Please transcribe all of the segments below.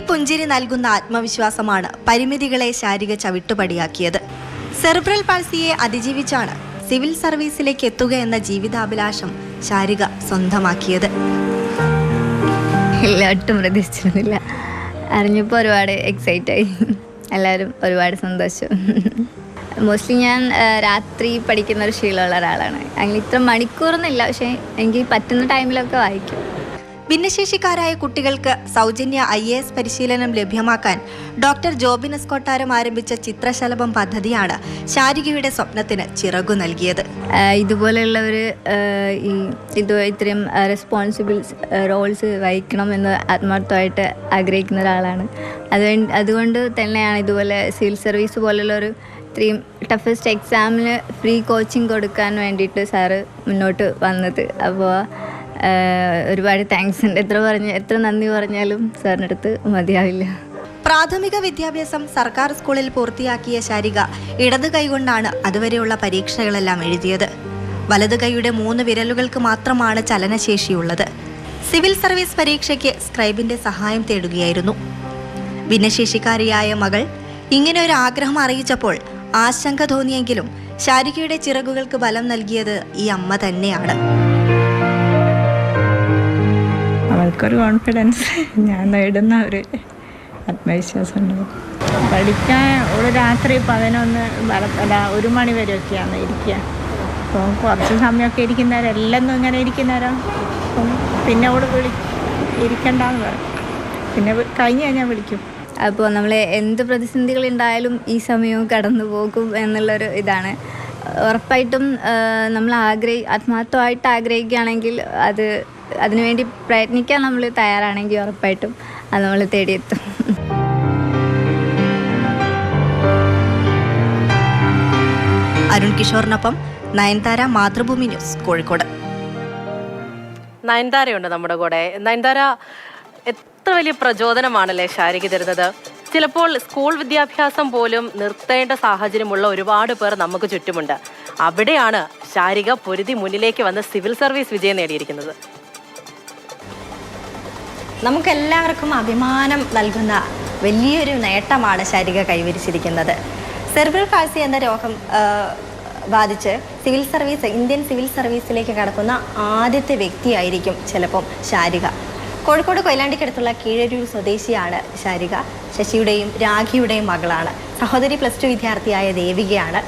പുഞ്ചിരി നൽകുന്ന ആത്മവിശ്വാസമാണ് പരിമിതികളെ ശാരിക ചവിട്ടുപടിയാക്കിയത്. സെറിബ്രൽ പാൾസിയെ അതിജീവിച്ചാണ് സിവിൽ സർവീസിലേക്ക് എത്തുക എന്ന ജീവിതാഭിലാഷം ശാരിക സ്വന്തമാക്കിയത്. ഒട്ടും പ്രതീക്ഷിച്ചിരുന്നില്ല. അറിഞ്ഞപ്പോൾ ഒരുപാട് എക്സൈറ്റായി. എല്ലാവരും ഒരുപാട് സന്തോഷം. മോസ്റ്റ്ലി ഞാൻ രാത്രി പഠിക്കുന്ന ഒരു ശീലമുള്ള ഒരാളാണ്. അങ്ങനെ ഇത്ര മണിക്കൂറൊന്നുമില്ല, പക്ഷേ എനിക്ക് പറ്റുന്ന ടൈമിലൊക്കെ വായിക്കും. ഭിന്നശേഷിക്കാരായ കുട്ടികൾക്ക് സൗജന്യ IAS പരിശീലനം ലഭ്യമാക്കാൻ ഡോക്ടർ ജോബിൻ എസ് കൊട്ടാരം ആരംഭിച്ച ചിത്രശലഭം പദ്ധതിയാണ് ശാരികയുടെ സ്വപ്നത്തിന് ചിറകു നൽകിയത്. ഇതുപോലെയുള്ളവർ ഇത്രയും റെസ്പോൺസിബിൾ റോൾസ് വഹിക്കണമെന്ന് ആത്മാർത്ഥമായിട്ട് ആഗ്രഹിക്കുന്ന ഒരാളാണ്. അതുകൊണ്ട് തന്നെയാണ് ഇതുപോലെ സിവിൽ സർവീസ് പോലുള്ള ഒരു ഇത്രയും ടഫസ്റ്റ് എക്സാമിന് ഫ്രീ കോച്ചിങ് കൊടുക്കാൻ വേണ്ടിയിട്ട് സാറ് മുന്നോട്ട് വന്നത്. അപ്പോൾ ഒരുപാട് താങ്ക്സ് ഉണ്ട്. എത്ര നന്ദി പറഞ്ഞാലും സാറിൻ്റെ അടുത്ത് മതിയാവില്ല. പ്രാഥമിക വിദ്യാഭ്യാസം സർക്കാർ സ്കൂളിൽ പൂർത്തിയാക്കിയ ശാരിക ഇടത് കൈകൊണ്ടാണ് അതുവരെയുള്ള പരീക്ഷകളെല്ലാം എഴുതിയത്. വലത് കൈയുടെ 3 വിരലുകൾക്ക് മാത്രമാണ് ചലനശേഷിയുള്ളത്. സിവിൽ സർവീസ് പരീക്ഷയ്ക്ക് സ്ക്രൈബിന്റെ സഹായം തേടുകയായിരുന്നു. ഭിന്നശേഷിക്കാരിയായ മകൾ ഇങ്ങനെ ഒരു ആഗ്രഹം അറിയിച്ചപ്പോൾ ആശങ്ക തോന്നിയെങ്കിലും ശാരികയുടെ ചിറകുകൾക്ക് ബലം നൽകിയത് ഈ അമ്മ തന്നെയാണ്. അവൾക്കൊരു കോൺഫിഡൻസ്, ഞാൻ നേടുന്ന ഒരു ആത്മവിശ്വാസം ഉണ്ടാവും. പഠിക്കാൻ ഒരു രാത്രി 1 മണി വരെയൊക്കെയാണ് ഇരിക്കുക. അപ്പോൾ കുറച്ച് സമയമൊക്കെ ഇരിക്കുന്നവരും എല്ലാം ഇങ്ങനെ ഇരിക്കുന്നവരോ അപ്പം പിന്നെ അവിടെ ഇരിക്കണ്ടെന്ന് പറയും. പിന്നെ കഴിഞ്ഞ് കഴിഞ്ഞാൽ വിളിക്കും. അപ്പോൾ നമ്മൾ എന്ത് പ്രതിസന്ധികളുണ്ടായാലും ഈ സമയവും കടന്നു പോകും എന്നുള്ളൊരു ഇതാണ്. ഉറപ്പായിട്ടും നമ്മൾ ആത്മാർത്ഥമായിട്ട് ആഗ്രഹിക്കുകയാണെങ്കിൽ അതിനുവേണ്ടി പ്രയത്നിക്കാൻ നമ്മൾ തയ്യാറാണെങ്കിൽ ഉറപ്പായിട്ടും അത് നമ്മൾ തേടിയെത്തും. അരുൺ കിഷോറിനൊപ്പം നയൻതാര, മാതൃഭൂമി ന്യൂസ്, കോഴിക്കോട്. നയൻതാരയുണ്ട് നമ്മുടെ കൂടെ. നയൻതാര, എത്ര വലിയ പ്രചോദനമാണല്ലേ ശാരിക തരുന്നത്. ചിലപ്പോൾ സ്കൂൾ വിദ്യാഭ്യാസം പോലും നിർത്തേണ്ട സാഹചര്യമുള്ള ഒരുപാട് പേർ നമുക്ക് ചുറ്റുമുണ്ട്. അവിടെയാണ് ശാരിക പൊരുതി മുന്നിലേക്ക് വന്ന് സിവിൽ സർവീസ് വിജയം നേടിയിരിക്കുന്നത്. നമുക്കെല്ലാവർക്കും അഭിമാനം നൽകുന്ന വലിയൊരു നേട്ടമാണ് ശാരിക കൈവരിച്ചിരിക്കുന്നത്. സെറിബ്രൽ പാൾസി എന്ന രോഗം ബാധിച്ച് ഇന്ത്യൻ സിവിൽ സർവീസിലേക്ക് കടക്കുന്ന ആദ്യത്തെ വ്യക്തിയായിരിക്കും ചിലപ്പം ശാരിക. കോഴിക്കോട് കൊയിലാണ്ടിക്കടുത്തുള്ള കീഴരൂർ സ്വദേശിയാണ് ശാരിക. ശശിയുടെയും രാഖിയുടെയും മകളാണ്. സഹോദരി +2 വിദ്യാർത്ഥിയായ ദേവികയാണ്.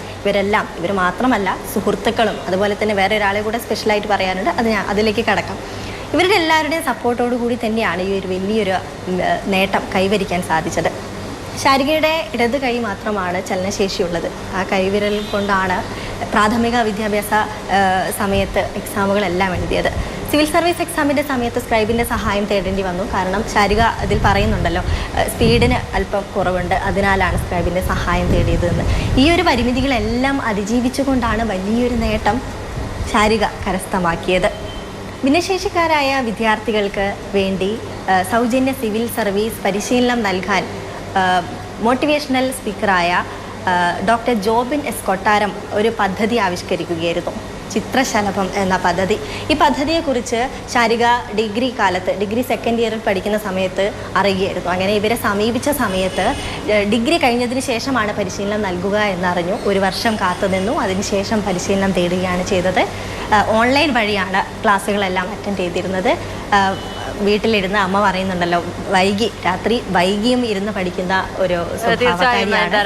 ഇവർ മാത്രമല്ല സുഹൃത്തുക്കളും. അതുപോലെ തന്നെ വേറെ ഒരാളെ കൂടെ സ്പെഷ്യലായിട്ട് പറയാനുണ്ട്, അതിലേക്ക് കടക്കാം. ഇവരുടെ എല്ലാവരുടെയും സപ്പോർട്ടോടു കൂടി തന്നെയാണ് ഈ ഒരു വലിയൊരു നേട്ടം കൈവരിക്കാൻ സാധിച്ചത്. ശാരികയുടെ ഇടത് കൈ മാത്രമാണ് ചലനശേഷിയുള്ളത്. ആ കൈവിരൽ കൊണ്ടാണ് പ്രാഥമിക വിദ്യാഭ്യാസ സമയത്ത് എക്സാമുകളെല്ലാം എഴുതിയത്. സിവിൽ സർവീസ് എക്സാമിൻ്റെ സമയത്ത് സ്ക്രൈബിൻ്റെ സഹായം തേടേണ്ടി വന്നു. കാരണം ശാരിക ഇതിൽ പറയുന്നുണ്ടല്ലോ, സ്പീഡിന് അല്പം കുറവുണ്ട്, അതിനാലാണ് സ്ക്രൈബിൻ്റെ സഹായം തേടിയതെന്ന്. ഈ ഒരു പരിമിതികളെല്ലാം അതിജീവിച്ചുകൊണ്ടാണ് വലിയൊരു നേട്ടം ശാരിക കരസ്ഥമാക്കിയത്. ഭിന്നശേഷിക്കാരായ വിദ്യാർത്ഥികൾക്ക് വേണ്ടി സൗജന്യ സിവിൽ സർവീസ് പരിശീലനം നൽകാൻ മോട്ടിവേഷണൽ സ്പീക്കറായ ഡോക്ടർ ജോബിൻ എസ് കൊട്ടാരം ഒരു പദ്ധതി ആവിഷ്കരിക്കുകയായിരുന്നു, ചിത്രശലഭം എന്ന പദ്ധതി. ഈ പദ്ധതിയെക്കുറിച്ച് ശാരിക ഡിഗ്രി സെക്കൻഡ് ഇയറിൽ പഠിക്കുന്ന സമയത്ത് അറിയുകയായിരുന്നു. അങ്ങനെ ഇവരെ സമീപിച്ച സമയത്ത് ഡിഗ്രി കഴിഞ്ഞതിന് ശേഷമാണ് പരിശീലനം നൽകുക എന്നറിഞ്ഞു. 1 വർഷം കാത്തുനിന്നു. അതിനുശേഷം പരിശീലനം തേടുകയാണ് ചെയ്തത്. ഓൺലൈൻ വഴിയാണ് ക്ലാസ്സുകളെല്ലാം അറ്റൻഡ് ചെയ്തിരുന്നത്. വീട്ടിലിരുന്ന് അമ്മ പറയുന്നുണ്ടല്ലോ, രാത്രി വൈകിയും ഇരുന്ന് പഠിക്കുന്ന ഒരു സ്വഭാവക്കാരിയാണ്.